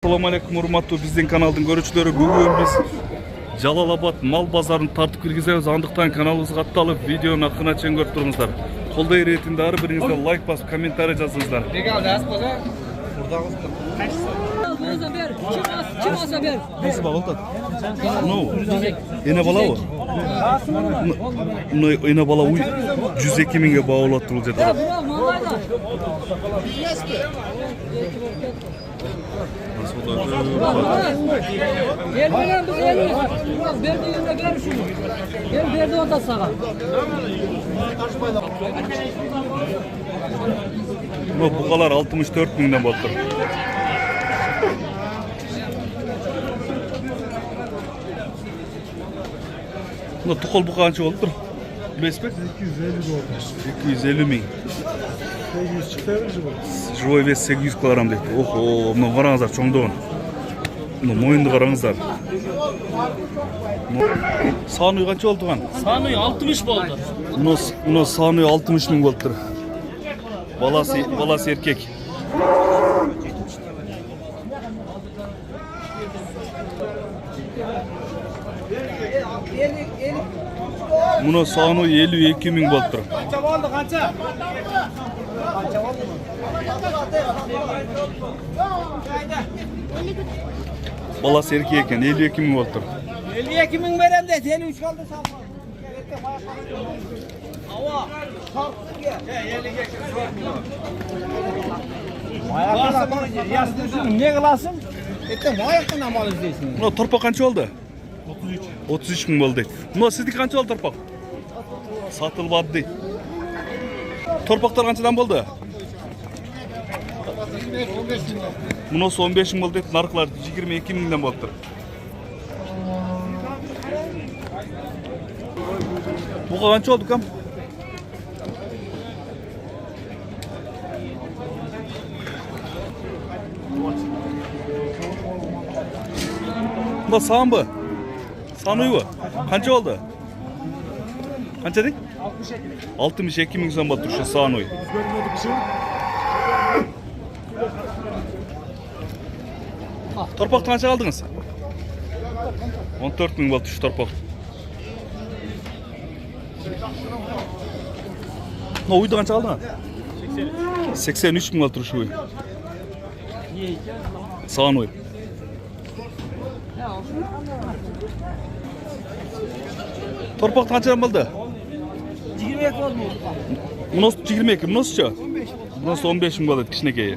Assalamu alaikum урматтуу биздин каналдын көрүүчүлөрү. Бүгүн биз Жалал-Абад мал базарын тартып киргизебиз. Андыктан каналыбызга катталып, видеону акырына чейин көрүп туруңуздар. Колдой иретинде ар бириңиздер лайк басып, комментарий жазыңыздар. Kim olsa ber. Nesi bağlı? No. Ene balabı? No, ene bala 102 minge bağlattırılacak. Ya bura mallayla. Gel beren biz elimiz. Verdiğinde ver şunu. Gel verdi o da sana. No, bu kadar 64 binden baktır. No, tukul bu kança oldu? Bilesizmi? 250 min. 800 çıkarır mı? Живой вес 800 килограмм дейді. Охо, мына қараңыздар чоңдығын. Мына мойынды қараңыздар. Саны қанша болдыған? Sanu 60 oldu. Мына саны 60 мың болып тұр. Баласы еркек. Мына саны 52 мың болып тұр. Kaça oldu kaça? Balası erkek eкен 52 мың болып тұр. 52 bin veren de 53 kaldı salma. Hava. Ayaktan ne kılasın? Etten ayaktan mal izleysin. Мына торпақ қанша болды? 33 мың болды дейді. Мына сіздікі қанша болды торпақ? Сатылбады дейді. Торпақтар қаншадан болды? Мұнысы 15 мың болды дейді. Нарқылар 22 мыңдан болып тұр. Бұға қанша oldu кам? Бұға саған бі? Сан үй бі? Қанша oldu? Қанша дейік? 62 мың сан болды тұршы сан үй. Торпақты қанша алдыңыз? 14 мың болды тұршы торпақ. Uydu қанша алдың? 83 мың болды тұршы үй. Сан үй. Торпақты қаншадан болды? 22 oldu mu? Мұнысы 22, мұнысы ша? Мұнысы 15 мың болды кішінекейі.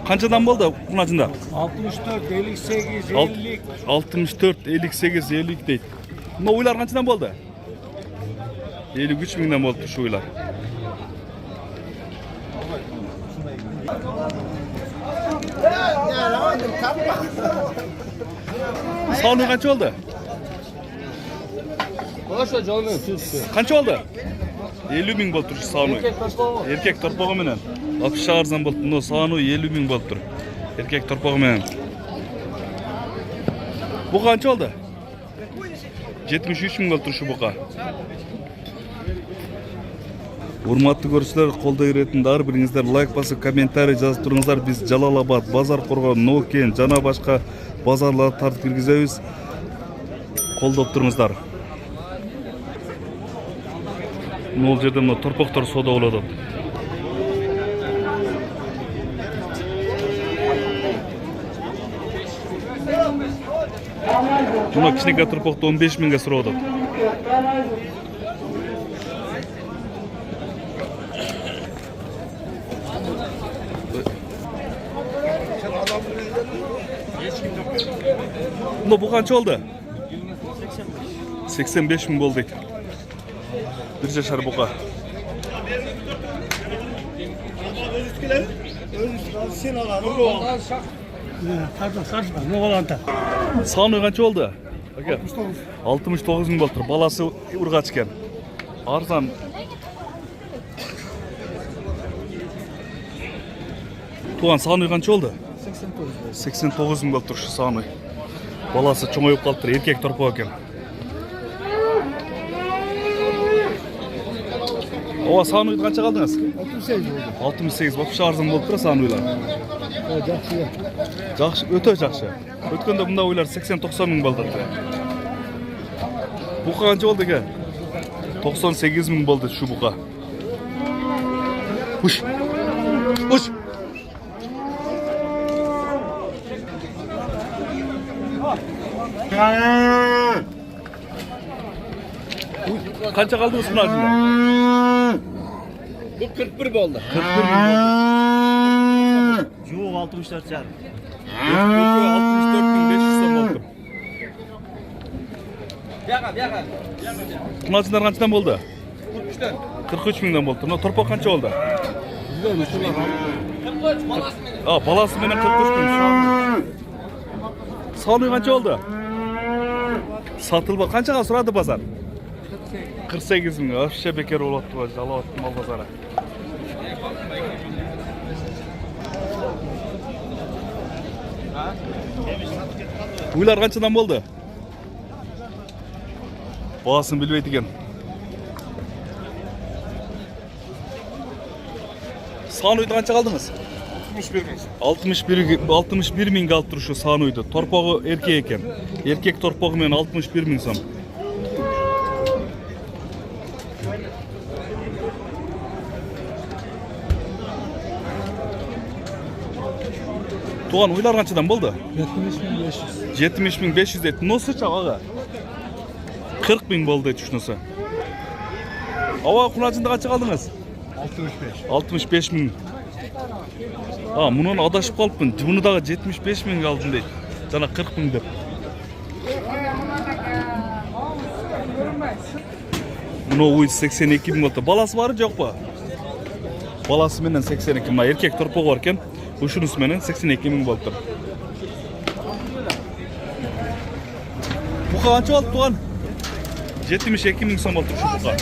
Қаншадан болды мұнасында? 64, 58, 50. 64, 58, 50 дейді. Мұна ойлар қаншадан болды? 53 мыңдан болды şu ойлар. Sağ kaç oldu? Boşa canım süslü. Kaç oldu? 50 bin болды şu sağ Erkek torpağı menen. Akış ağırızdan болды. Bunda sağ 50 bin болды. Erkek torpağı menen. Bu kaç oldu? 73 bin болды şu buqa. Урматтуу көрүүчүлөр, колдой иретинде ар бириңиздер лайк басып, комментарий жазып туруңуздар. Биз Жалал-Абад, Базар Коргон, Нокен жана башка базарларды тартып киргизебиз. Колдоп туруңуздар. Мол жерде мына торпоктор соода болуп атат. Мына кичинекей торпокто 15 миңге сурап атат. Bu kaç oldu? 85 bin oldu. Bir yaşar buka. Sağın kaç oldu? 69 bin oldu. Balası urgaçken. Arzan. Tuğan sağın kaç oldu? 89 bin oldu şu sağın. Balası çoğayıp kaldı. Erkek torpağı eкен. Ова саны қанша қалдыңыз? 68 oldu. 68 вообще арзан болып тұр саны ойлар. Жақсы ya. Жақсы, өте жақсы. Өткенде мұнда ойлар 80-90 мың болды. Бұқа қанша болды ке? 98 мың болды шу бұқа. Уш! Уш! Қанша қалдыңыз мұна жында? Bu 41 oldu. 41 мың болды. Yok 64 canım. 64.500 сом болды. Yakan. Мұна жындар қаншадан болды? 43'ten. 43 мыңдан болды. Мұна торпақ қанша болды? Баласы менен 43 мың. Саны қанша болды? Сатылба. Қаншаға сұрады базар? 48 мың. Вообще бекер болып отты, жалап отты мал базары. Ойлар қаншадан болды? Бағасын білбейді екен. Сан үйді қанша қалдыңыз? 61 мың қалып тұрушы сан үйді. Торпағы еркек екен. Еркек торпағы мен 61 мың сом. Туған ойлар қаншадан болды? 70.500 дейді. Носы чағаға? 40 мың болды дейді шынысы. Ава құнажында қанша қалдыңыз? 65 мың. Мұнын адашып қалыппын. Бұныдағы 75 мың қалдым дейді. Жана 40 мың деп. Мұны ойды 82 мың болды. Баласы бары жоқ па? Баласы менен 82 мың. Еркек торпағы бар кен. Ушунысы менен 82 мың болды. Бұқа қанша болды туған? 72 мың сом болды шу бұқа.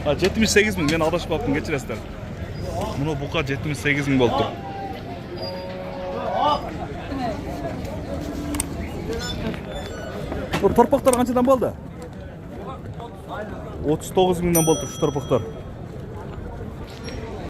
78 мың, мен адашып қалыппын, кечиресіздер. Мұны бұқа 78 мың болды. Торпақтар қаншадан болды? 39 мыңнан болды шу торпақтар.